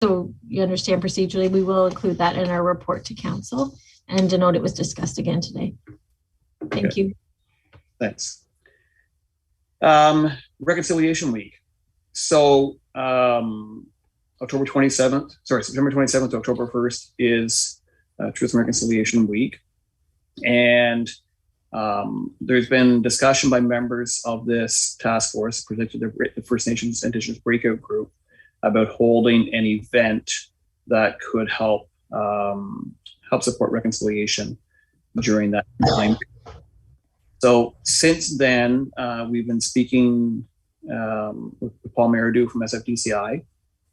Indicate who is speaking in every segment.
Speaker 1: So you understand procedurally, we will include that in our report to council and denote it was discussed again today. Thank you.
Speaker 2: Thanks. Reconciliation Week. So September 27th to October 1st is Truth and Reconciliation Week. And there's been discussion by members of this task force, particularly the First Nations Indigenous Breakout Group, about holding an event that could help support reconciliation during that time. So since then, we've been speaking with Paul Meridew from SFDCI,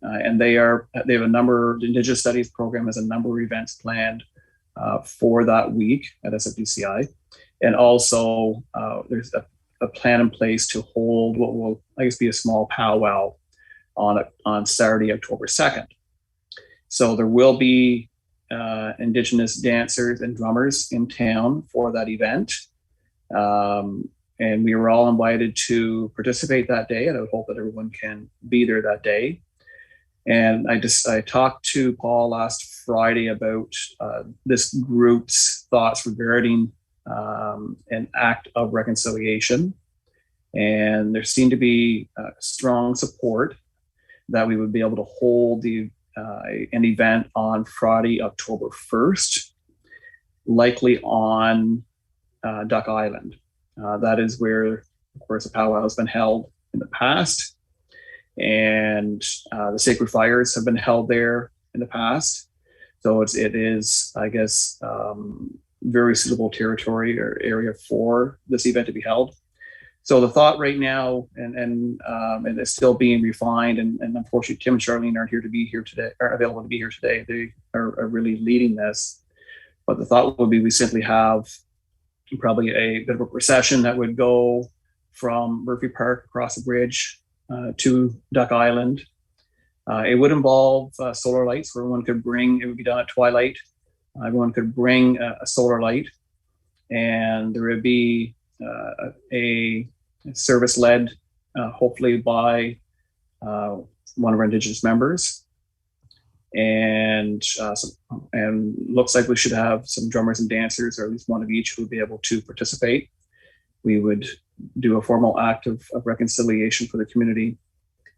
Speaker 2: and they have a number. The Indigenous Studies program has a number of events planned for that week at SFDCI, and also there's a plan in place to hold what will, I guess, be a small powwow on Saturday, October 2nd. So there will be Indigenous dancers and drummers in town for that event. And we were all invited to participate that day, and I would hope that everyone can be there that day. And I talked to Paul last Friday about this group's thoughts regarding an act of reconciliation. And there seemed to be strong support that we would be able to hold an event on Friday, October 1st, likely on Duck Island. That is where, of course, a powwow has been held in the past, and the Sacred Fires have been held there in the past. So it is, I guess, very suitable territory or area for this event to be held. So the thought right now, and it's still being refined, and unfortunately Tim and Charlene aren't available to be here today. They are really leading this. But the thought would be we simply have probably a bit of a procession that would go from Murphy Park across the bridge to Duck Island. It would involve solar lights where everyone could bring, it would be done at twilight. Everyone could bring a solar light, and there would be a service led, hopefully by one of our Indigenous members. And looks like we should have some drummers and dancers, or at least one of each, who would be able to participate. We would do a formal act of reconciliation for the community,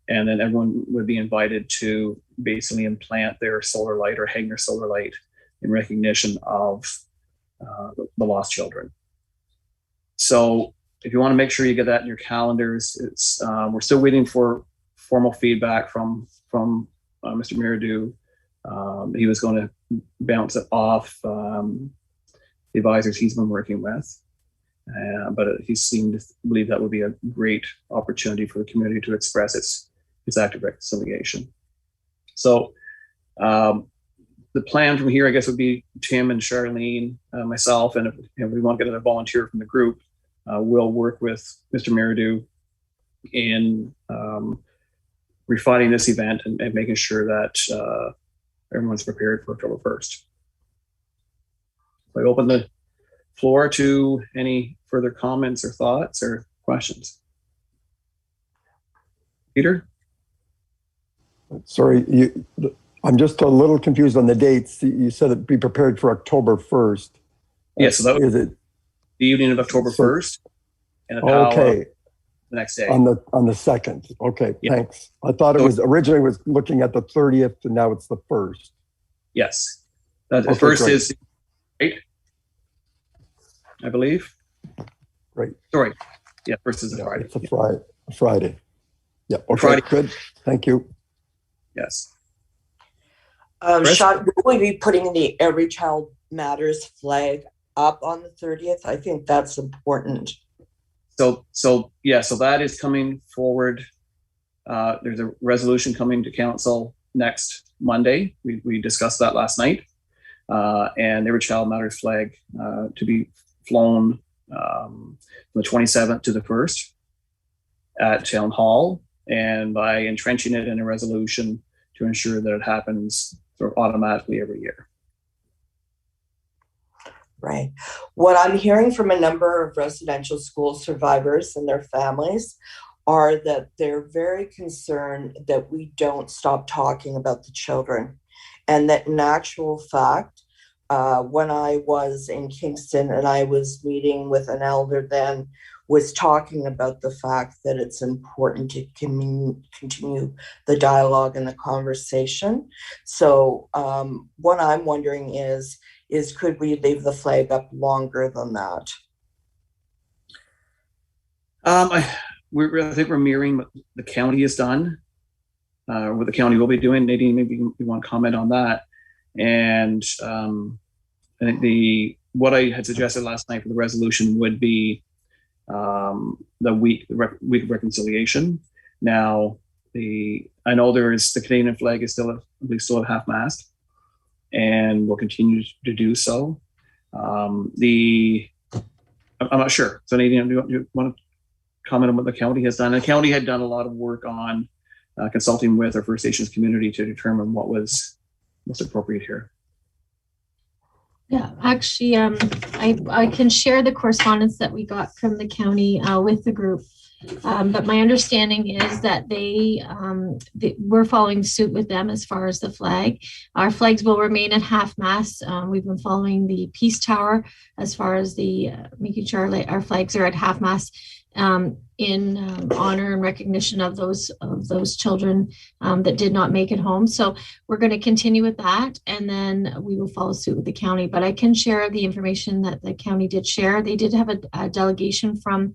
Speaker 2: and then everyone would be invited to basically implant their solar light or hang their solar light in recognition of the lost children. So if you want to make sure you get that in your calendars, it's we're still waiting for formal feedback from Mr. Meridew. He was going to bounce it off the advisors he's been working with, but he seemed to believe that would be a great opportunity for the community to express its act of reconciliation. So the plan from here, I guess, would be Tim and Charlene, myself, and if we want to get a volunteer from the group, we'll work with Mr. Meridew in refining this event and making sure that everyone's prepared for October 1st. I open the floor to any further comments or thoughts or questions. Peter?
Speaker 3: Sorry, I'm just a little confused on the dates. You said it'd be prepared for October 1st.
Speaker 2: Yes, so that was the evening of October 1st. And
Speaker 3: okay.
Speaker 2: The next day.
Speaker 3: On the 2nd. Okay, yeah. Thanks. I thought it was originally was looking at the 30th, and now it's the 1st.
Speaker 2: Yes. The first great. Is right, I believe.
Speaker 3: Right.
Speaker 2: Sorry. Yeah, first is a Friday.
Speaker 3: It's a Friday. Yeah. Okay, Friday. Good. Thank you.
Speaker 2: Yes.
Speaker 4: Sean, will we be putting the Every Child Matters flag up on the 30th? I think that's important.
Speaker 2: So that is coming forward. There's a resolution coming to council next Monday. We discussed that last night. And Every Child Matters flag to be flown from the 27th to the 1st at Town Hall, and by entrenching it in a resolution to ensure that it happens sort of automatically every year.
Speaker 4: Right. What I'm hearing from a number of residential school survivors and their families are that they're very concerned that we don't stop talking about the children. And that in actual fact, when I was in Kingston and I was meeting with an elder then, was talking about the fact that it's important to continue the dialogue and the conversation. So what I'm wondering is could we leave the flag up longer than that?
Speaker 2: I think we're mirroring what the county has done, what the county will be doing. Nadine, maybe you want to comment on that. And I think what I had suggested last night for the resolution would be the week of reconciliation. Now, I know the Canadian flag is still at half mast, and will continue to do so. I'm not sure. So, Nadine, do you want to comment on what the county has done? The county had done a lot of work on consulting with our First Nations community to determine what was most appropriate here.
Speaker 1: Yeah, actually, I can share the correspondence that we got from the county with the group. But my understanding is that we're following suit with them as far as the flag. Our flags will remain at half mast. We've been following the Peace Tower as far as making sure our flags are at half mast in honor and recognition of those children that did not make it home. So we're going to continue with that, and then we will follow suit with the county. But I can share the information that the county did share. They did have a delegation from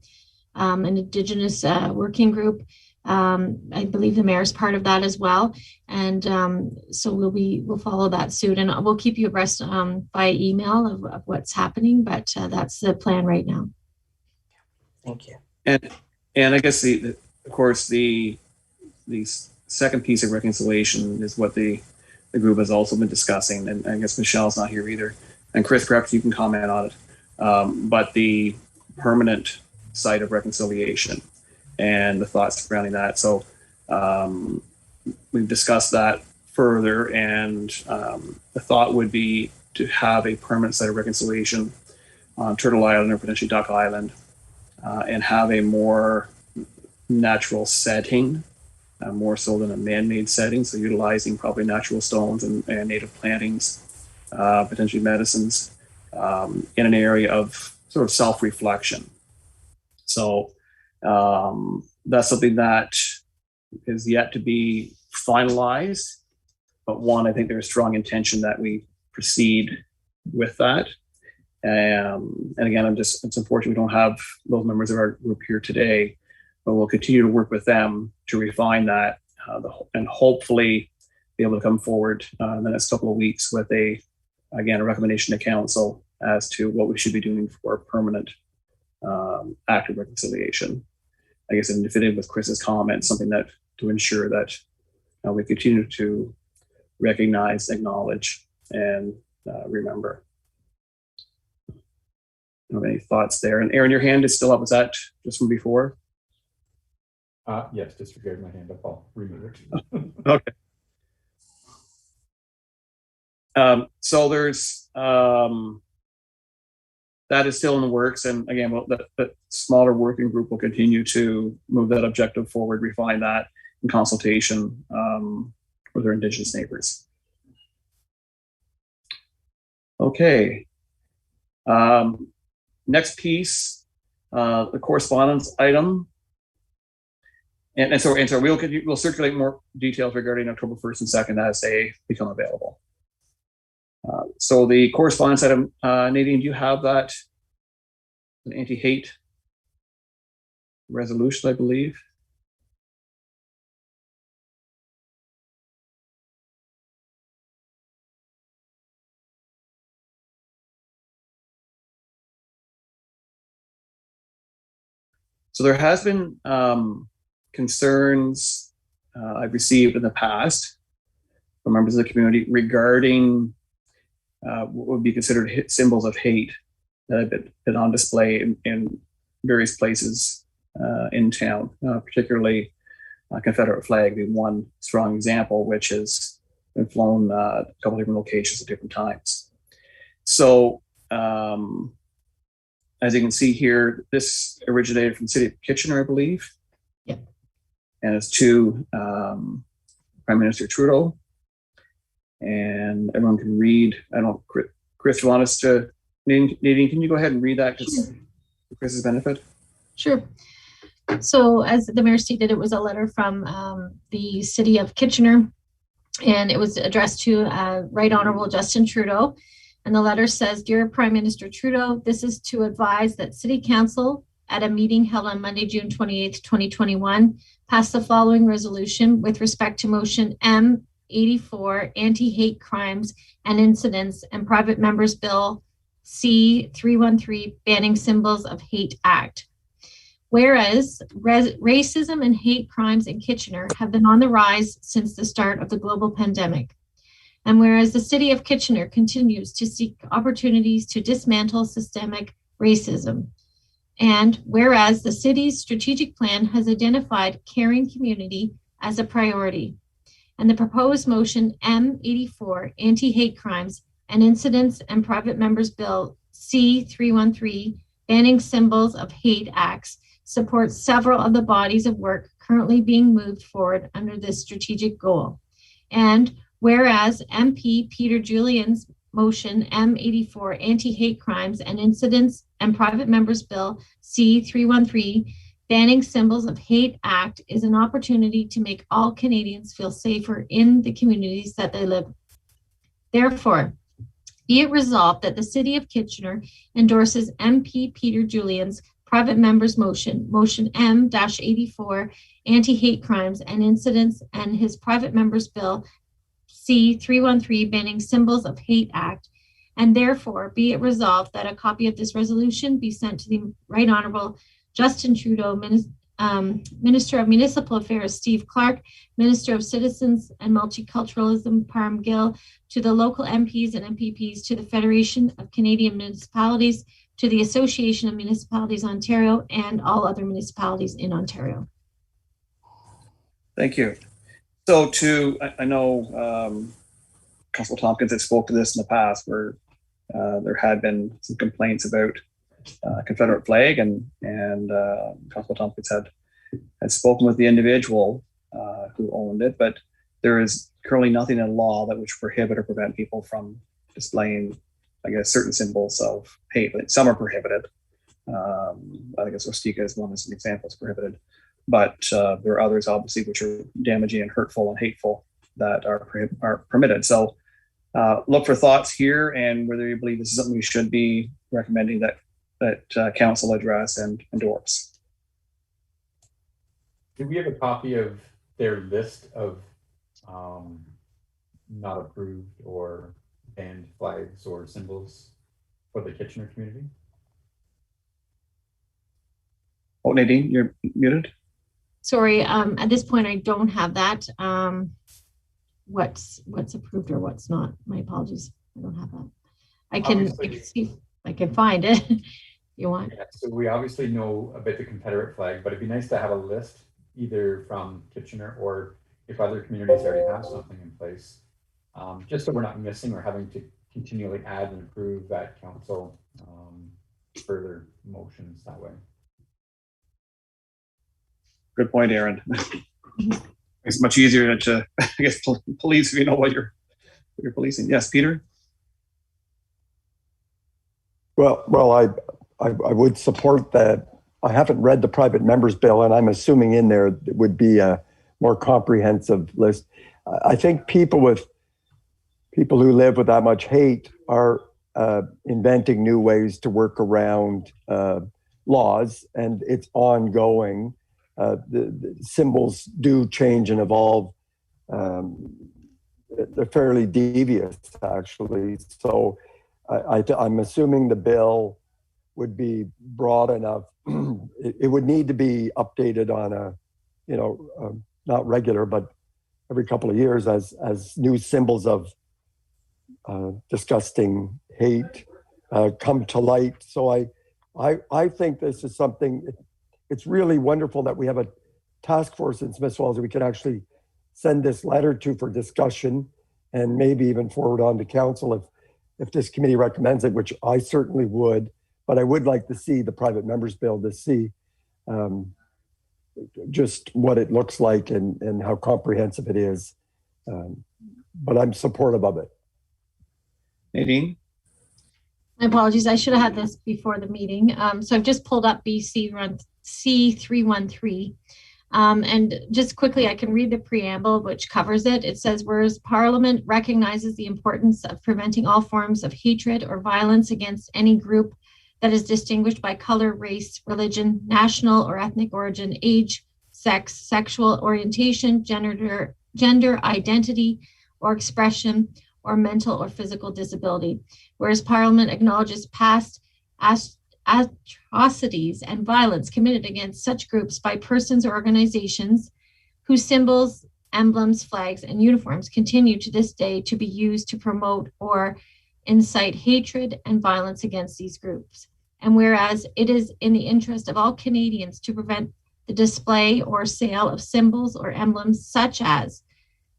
Speaker 1: an Indigenous working group. I believe the mayor's part of that as well, and so we'll follow that suit, and we'll keep you abreast by email of what's happening. But that's the plan right now.
Speaker 4: Thank you.
Speaker 2: And I guess of course the second piece of reconciliation is what the group has also been discussing, and I guess Michelle's not here either, and Chris, perhaps you can comment on it. But the permanent site of reconciliation and the thoughts surrounding that. So we've discussed that further, and the thought would be to have a permanent site of reconciliation on Turtle Island or potentially Duck Island, and have a more natural setting, more so than a man-made setting. So utilizing probably natural stones and native plantings, potentially medicines, in an area of sort of self-reflection. So that's something that is yet to be finalized. But one, I think there's strong intention that we proceed with that. And again, it's unfortunate we don't have those members of our group here today, but we'll continue to work with them to refine that and hopefully be able to come forward in the next couple of weeks with a recommendation to council as to what we should be doing for permanent act of reconciliation. I guess in definitive with Chris's comments, something that to ensure that we continue to recognize, acknowledge, and remember. Any thoughts there? And Aaron, your hand is still up. Was that just from before?
Speaker 5: Yes, disregard my hand up. I'll remove it.
Speaker 2: Okay. So there's that is still in the works, and again, the smaller working group will continue to move that objective forward, refine that in consultation with their Indigenous neighbors. Okay. Next piece, the correspondence item, and so we'll circulate more details regarding October 1st and 2nd as they become available. So the correspondence item, Nadine, do you have that? An anti-hate resolution, I believe. So there has been concerns I've received in the past from members of the community regarding what would be considered symbols of hate that have been on display in various places in town, particularly Confederate flag being one strong example, which has been flown a couple different locations at different times. So as you can see here, this originated from the city of Kitchener, I believe.
Speaker 1: Yep.
Speaker 2: and it's to Prime Minister Trudeau. And everyone can read. I don't know, Chris, you want us to, Nadine, can you go ahead and read that just for Chris's benefit?
Speaker 1: Sure. So as the mayor stated, it was a letter from the city of Kitchener, and it was addressed to Right Honorable Justin Trudeau. And the letter says, "Dear Prime Minister Trudeau, this is to advise that City Council at a meeting held on Monday, June 28th, 2021, passed the following resolution with respect to motion M84, Anti-Hate Crimes and Incidents and Private Members Bill C-313, Banning Symbols of Hate Act. Whereas racism and hate crimes in Kitchener have been on the rise since the start of the global pandemic. And whereas the city of Kitchener continues to seek opportunities to dismantle systemic racism. And whereas the city's strategic plan has identified caring community as a priority. And the proposed motion M84, Anti-Hate Crimes and Incidents and Private Members Bill C-313, Banning Symbols of Hate Acts, supports several of the bodies of work currently being moved forward under this strategic goal. And whereas MP Peter Julian's motion M84, Anti-Hate Crimes and Incidents and Private Members Bill C-313, Banning Symbols of Hate Act, is an opportunity to make all Canadians feel safer in the communities that they live. Therefore, be it resolved that the City of Kitchener endorses MP Peter Julian's private members motion M-84, Anti-Hate Crimes and Incidents, and his private members bill C-313, Banning Symbols of Hate Act, and therefore be it resolved that a copy of this resolution be sent to the Right Honorable Justin Trudeau, Minister of Municipal Affairs Steve Clark, Minister of Citizens and Multiculturalism Parm Gill, to the local MPs and MPPs, to the Federation of Canadian Municipalities, to the Association of Municipalities Ontario, and all other municipalities in Ontario.
Speaker 2: Thank you. So I know Councilor Tompkins had spoke to this in the past where there had been some complaints about Confederate flag, and Councilor Tompkins had spoken with the individual who owned it, but there is currently nothing in law that would prohibit or prevent people from displaying, I guess, certain symbols of hate. But some are prohibited. I think Ostika is one as an example, is prohibited. But there are others, obviously, which are damaging and hurtful and hateful that are permitted. So look for thoughts here and whether you believe this is something we should be recommending that council address and endorse.
Speaker 5: Do we have a copy of their list of not approved or banned flags or symbols for the Kitchener community?
Speaker 2: Oh, Nadine, you're muted.
Speaker 1: Sorry, at this point, I don't have that. What's approved or what's not. My apologies. I don't have that. I can see if I can find it. You want?
Speaker 5: Yeah, so we obviously know about the Confederate flag, but it'd be nice to have a list either from Kitchener or if other communities already have something in place, just so we're not missing or having to continually add and approve at council further motions that way.
Speaker 2: Good point, Aaron. It's much easier to, I guess, police if you know what you're policing. Yes, Peter.
Speaker 3: Well, I would support that. I haven't read the private members bill, and I'm assuming in there it would be a more comprehensive list. I think people who live with that much hate are inventing new ways to work around laws, and it's ongoing. The symbols do change and evolve. They're fairly devious, actually. So I'm assuming the bill would be broad enough. It would need to be updated on a, not regular, but every couple of years as new symbols of disgusting hate come to light. So I think this is something. It's really wonderful that we have a task force in Smith Falls that we can actually send this letter to for discussion and maybe even forward on to council if this committee recommends it, which I certainly would. But I would like to see the private members bill to see just what it looks like and how comprehensive it is. But I'm supportive of it.
Speaker 2: Nadine?
Speaker 1: My apologies. I should have had this before the meeting. So I've just pulled up BC C313. And just quickly, I can read the preamble, which covers it. It says, whereas Parliament recognizes the importance of preventing all forms of hatred or violence against any group that is distinguished by color, race, religion, national or ethnic origin, age, sex, sexual orientation, gender identity or expression, or mental or physical disability. Whereas Parliament acknowledges past atrocities and violence committed against such groups by persons or organizations whose symbols, emblems, flags, and uniforms continue to this day to be used to promote or incite hatred and violence against these groups. And whereas it is in the interest of all Canadians to prevent the display or sale of symbols or emblems such as,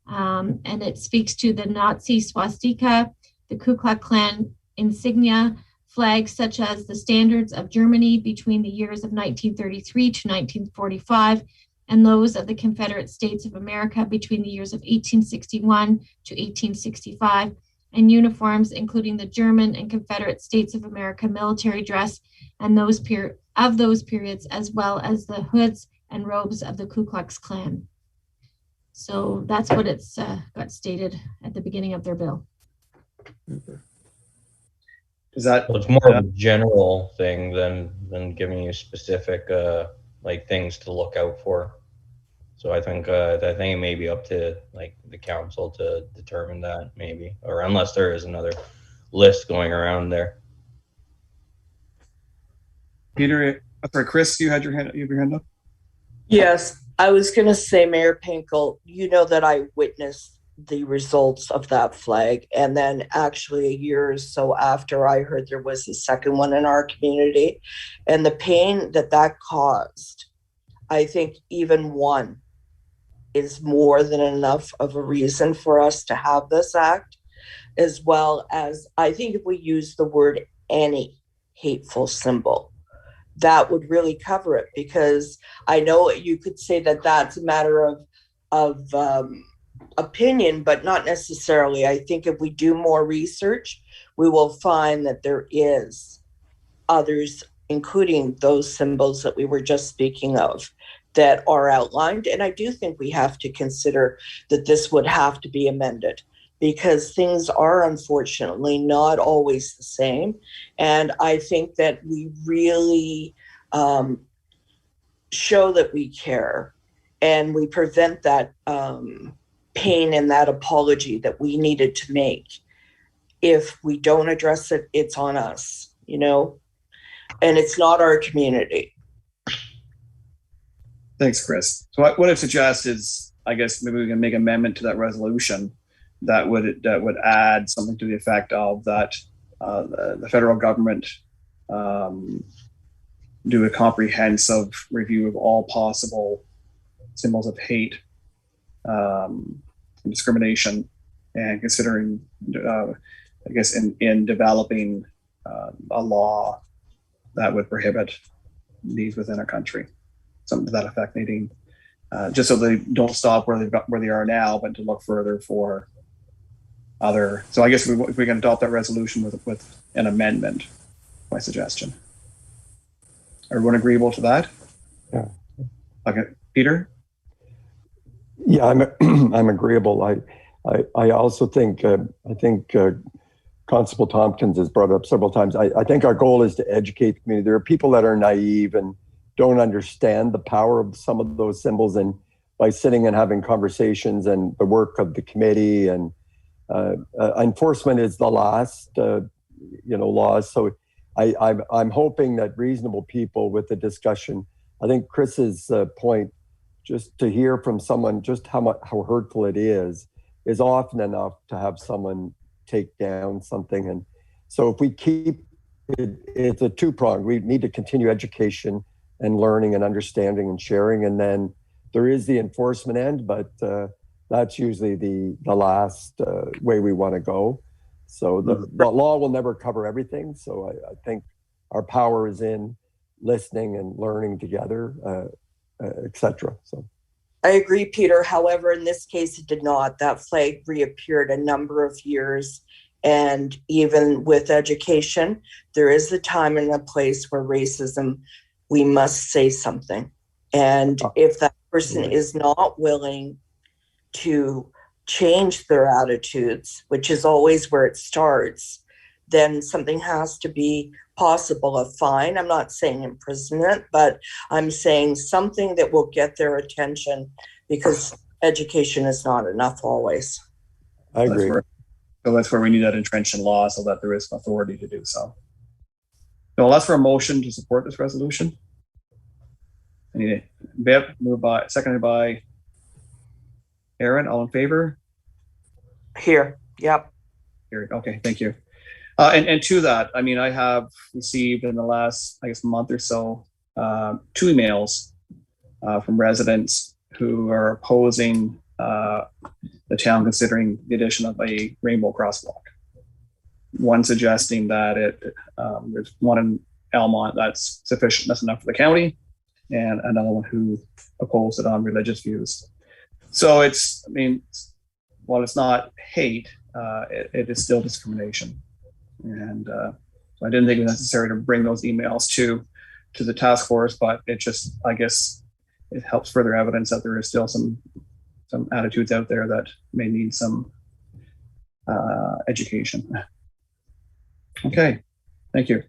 Speaker 1: and it speaks to the Nazi swastika, the Ku Klux Klan insignia, flags such as the standards of Germany between the years of 1933 to 1945, and those of the Confederate States of America between the years of 1861 to 1865, and uniforms including the German and Confederate States of America military dress and those periods, as well as the hoods and robes of the Ku Klux Klan. So that's what it's got stated at the beginning of their bill.
Speaker 2: Is that
Speaker 6: Well, it's more of a general thing than giving you specific like things to look out for. So I think it may be up to like the council to determine that, maybe, or unless there is another list going around there.
Speaker 2: Peter? Sorry, Chris, you had your hand up.
Speaker 4: Yes, I was going to say, Mayor Pinkel, you know that I witnessed the results of that flag. And then actually a year or so after, I heard there was a second one in our community. And the pain that caused, I think even one is more than enough of a reason for us to have this act, as well as I think if we use the word any hateful symbol, that would really cover it, because I know you could say that that's a matter of opinion, but not necessarily. I think if we do more research, we will find that there is others, including those symbols that we were just speaking of, that are outlined. And I do think we have to consider that this would have to be amended, because things are unfortunately not always the same. And I think that we really show that we care, and we prevent that pain and that apology that we needed to make. If we don't address it, it's on us, you know, and it's not our community.
Speaker 2: Thanks, Chris. So what I suggest is, I guess maybe we can make an amendment to that resolution that would add something to the effect of that the federal government do a comprehensive review of all possible symbols of hate and discrimination, and considering, I guess, in developing a law that would prohibit these within our country. Something to that effect, Nadine. Just so they don't stop where they are now, but to look further for other. So I guess if we can adopt that resolution with an amendment, my suggestion. Everyone agreeable to that?
Speaker 3: Yeah.
Speaker 2: Okay, Peter.
Speaker 3: Yeah, I'm agreeable. I also think Constable Tompkins has brought it up several times. I think our goal is to educate the community. There are people that are naive and don't understand the power of some of those symbols, and by sitting and having conversations and the work of the committee and enforcement is the last laws. So I'm hoping that reasonable people with the discussion, I think Chris's point, just to hear from someone just how hurtful it is often enough to have someone take down something. And so if we keep it's a two-pronged. We need to continue education and learning and understanding and sharing. And then there is the enforcement end, but that's usually the last way we want to go. So the law will never cover everything. So I think our power is in listening and learning together etc. So
Speaker 4: I agree, Peter. However, in this case, it did not. That flag reappeared a number of years. And even with education, there is a time and a place where racism, we must say something. And if that person is not willing to change their attitudes, which is always where it starts, then something has to be possible. A fine, I'm not saying imprisonment, but I'm saying something that will get their attention, because education is not enough always.
Speaker 3: I agree.
Speaker 2: That's where we need that entrenched in law so that there is authority to do so. So I'll ask for a motion to support this resolution. I need it. Viv, seconded by Aaron. All in favor?
Speaker 4: Here, yep.
Speaker 2: Here, okay, thank you. And to that, I mean, I have received in the last, I guess, month or so, 2 emails from residents who are opposing the town considering the addition of a rainbow crosswalk. One suggesting that there's one in Almont that's sufficient, that's enough for the county, and another one who opposed it on religious views. So it's, I mean, while it's not hate, it is still discrimination. And so I didn't think it was necessary to bring those emails to the task force, but it just, I guess, it helps further evidence that there is still some attitudes out there that may need some education. Okay, thank you.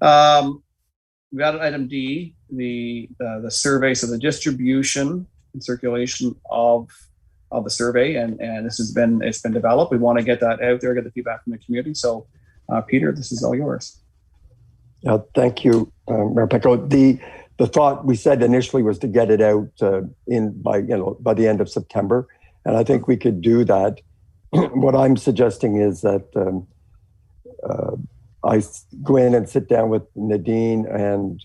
Speaker 2: We got item D, the survey, so the distribution and circulation of the survey, and it's been developed. We want to get that out there, get the feedback from the community. So, Peter, this is all yours.
Speaker 3: Thank you, Mayor Pecco. The thought we said initially was to get it out by the end of September, and I think we could do that. What I'm suggesting is that I go in and sit down with Nadine and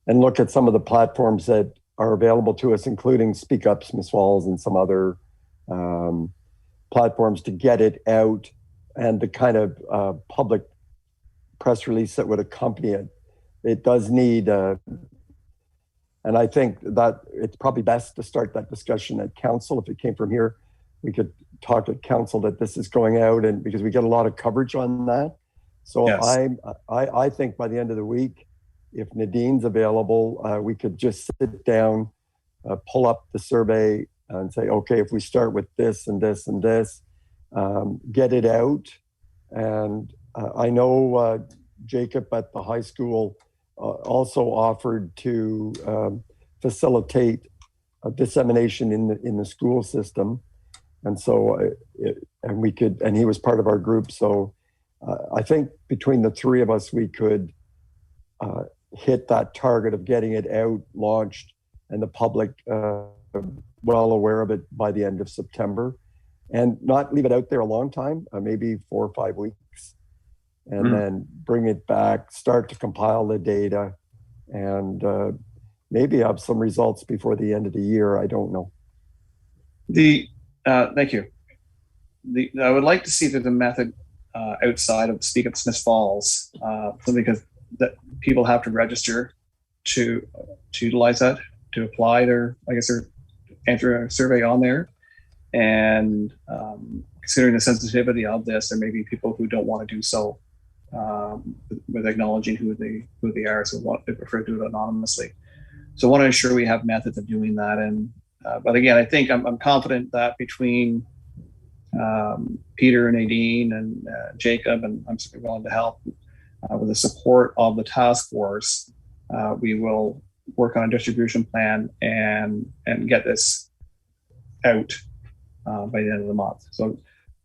Speaker 3: look at some of the platforms that are available to us, including Speak Up Smith Falls and some other platforms, to get it out, and the kind of public press release that would accompany it. It does need, and I think that it's probably best to start that discussion at council. If it came from here, we could talk at council that this is going out, and because we get a lot of coverage on that. So yes. I think by the end of the week, if Nadine's available, we could just sit down, pull up the survey and say, okay, if we start with this and this and this, get it out. And I know Jacob at the high school also offered to facilitate a dissemination in the school system, and so and he was part of our group. So I think between the 3 of us, we could hit that target of getting it out, launched, and the public well aware of it by the end of September, and not leave it out there a long time, maybe 4 or 5 weeks. And then bring it back, start to compile the data, and maybe have some results before the end of the year. I don't know.
Speaker 2: Thank you. I would like to see the method outside of Speak Up Smith Falls, because that people have to register to utilize that, to apply their answer a survey on there. And considering the sensitivity of this, there may be people who don't want to do so. With acknowledging who they are, so they prefer to do it anonymously. So I want to ensure we have methods of doing that. And but again, I think I'm confident that between Peter and Nadine and Jacob, and I'm certainly willing to help with the support of the task force, we will work on a distribution plan and get this out by the end of the month. So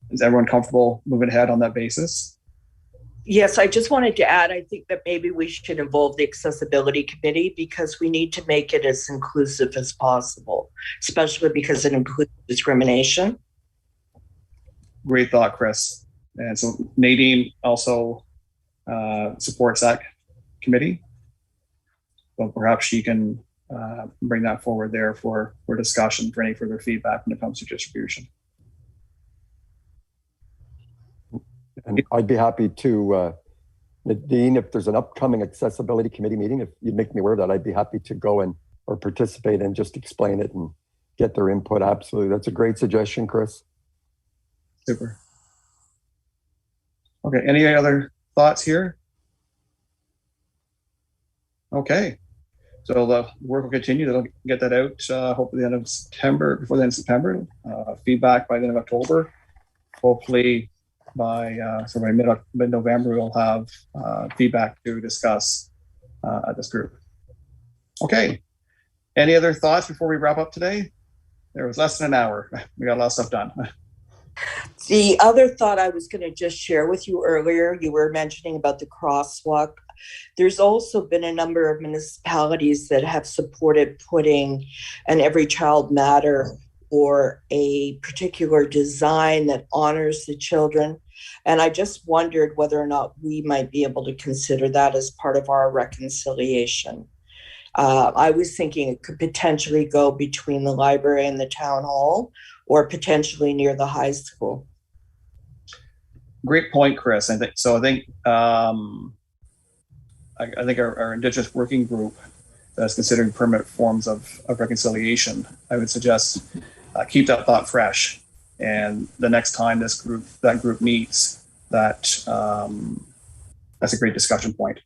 Speaker 2: is everyone comfortable moving ahead on that basis?
Speaker 4: Yes, I just wanted to add, I think that maybe we should involve the accessibility committee, because we need to make it as inclusive as possible, especially because it includes discrimination.
Speaker 2: Great thought, Chris. And so Nadine also supports that committee. Well, perhaps she can bring that forward there for discussion, for any further feedback when it comes to distribution.
Speaker 3: And I'd be happy to, Nadine, if there's an upcoming accessibility committee meeting, if you'd make me aware of that, I'd be happy to go and or participate and just explain it and get their input. Absolutely. That's a great suggestion, Chris.
Speaker 2: Super. Okay, any other thoughts here? Okay, so the work will continue. They'll get that out hopefully the end of September, before the end of September. Feedback by the end of October. Hopefully by mid-November, we'll have feedback to discuss at this group. Okay, any other thoughts before we wrap up today? There was less than an hour. We got a lot of stuff done.
Speaker 4: The other thought I was going to just share with you earlier, you were mentioning about the crosswalk. There's also been a number of municipalities that have supported putting an Every Child Matter or a particular design that honors the children. And I just wondered whether or not we might be able to consider that as part of our reconciliation. I was thinking it could potentially go between the library and the town hall, or potentially near the high school.
Speaker 2: Great point, Chris. I think I think our Indigenous working group that's considering permanent forms of reconciliation, I would suggest keep that thought fresh. And the next time that group meets, that's a great discussion point.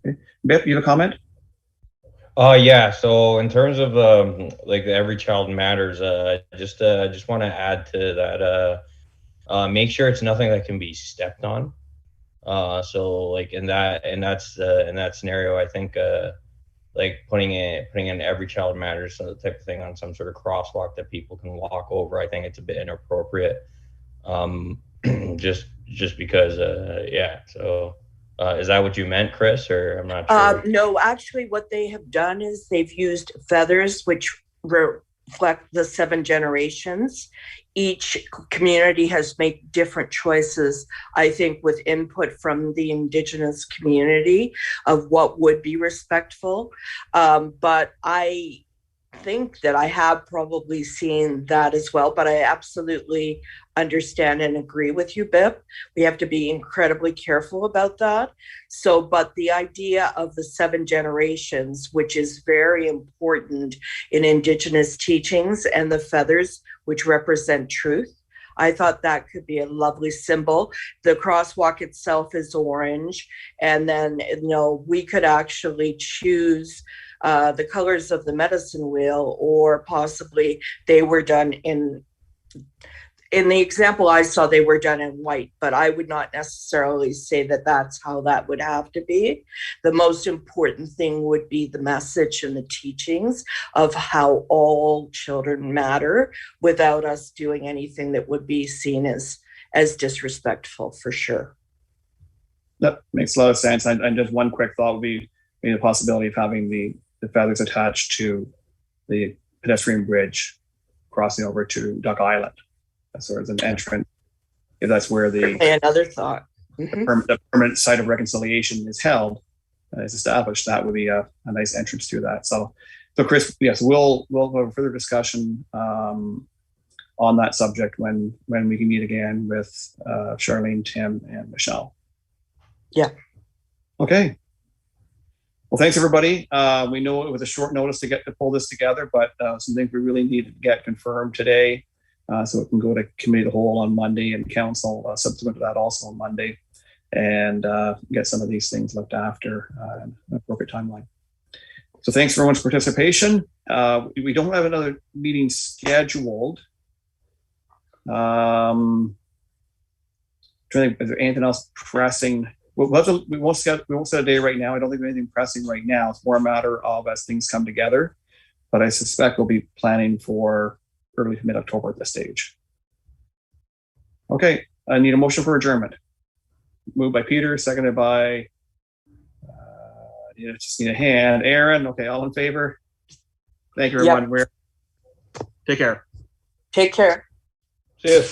Speaker 2: Okay. Bip, you have a comment?
Speaker 6: Yeah. So in terms of like the Every Child Matters, just want to add to that. Make sure it's nothing that can be stepped on. So like in that scenario, I think like putting in Every Child Matters type of thing on some sort of crosswalk that people can walk over, I think it's a bit inappropriate. Just because yeah. So. Is that what you meant, Chris, or I'm not sure?
Speaker 4: No, actually what they have done is they've used feathers, which reflect the 7 generations. Each community has made different choices, I think, with input from the Indigenous community of what would be respectful. But I think that I have probably seen that as well, but I absolutely understand and agree with you, Bip. We have to be incredibly careful about that. So, but the idea of the 7 generations, which is very important in Indigenous teachings, and the feathers, which represent truth, I thought that could be a lovely symbol. The crosswalk itself is orange, and then, we could actually choose the colors of the medicine wheel, or possibly they were done in the example I saw, they were done in white, but I would not necessarily say that that's how that would have to be. The most important thing would be the message and the teachings of how all children matter, without us doing anything that would be seen as disrespectful, for sure.
Speaker 2: That makes a lot of sense. And just one quick thought would be the possibility of having the feathers attached to the pedestrian bridge crossing over to Duck Island. Sort of an entrance, if that's where
Speaker 4: another thought.
Speaker 2: The permanent site of reconciliation is held, is established, that would be a nice entrance to that. So Chris, yes, we'll have a further discussion on that subject when we can meet again with Charlene, Tim, and Michelle.
Speaker 4: Yeah.
Speaker 2: Okay. Well, thanks everybody. We know it was a short notice to pull this together, but some things we really needed to get confirmed today. So it can go to committee of the whole on Monday, and council subsequent to that also on Monday, and get some of these things looked after in an appropriate timeline. So thanks for everyone's participation. We don't have another meeting scheduled. Trying to think, is there anything else pressing? We won't set a day right now. I don't think there's anything pressing right now. It's more a matter of as things come together. But I suspect we'll be planning for early to mid-October at this stage. Okay, I need a motion for adjournment. Moved by Peter, seconded by, just need a hand. Aaron, okay, all in favor? Thank you, everyone.
Speaker 4: Yep.
Speaker 2: Take care.
Speaker 4: Take care.
Speaker 6: See you.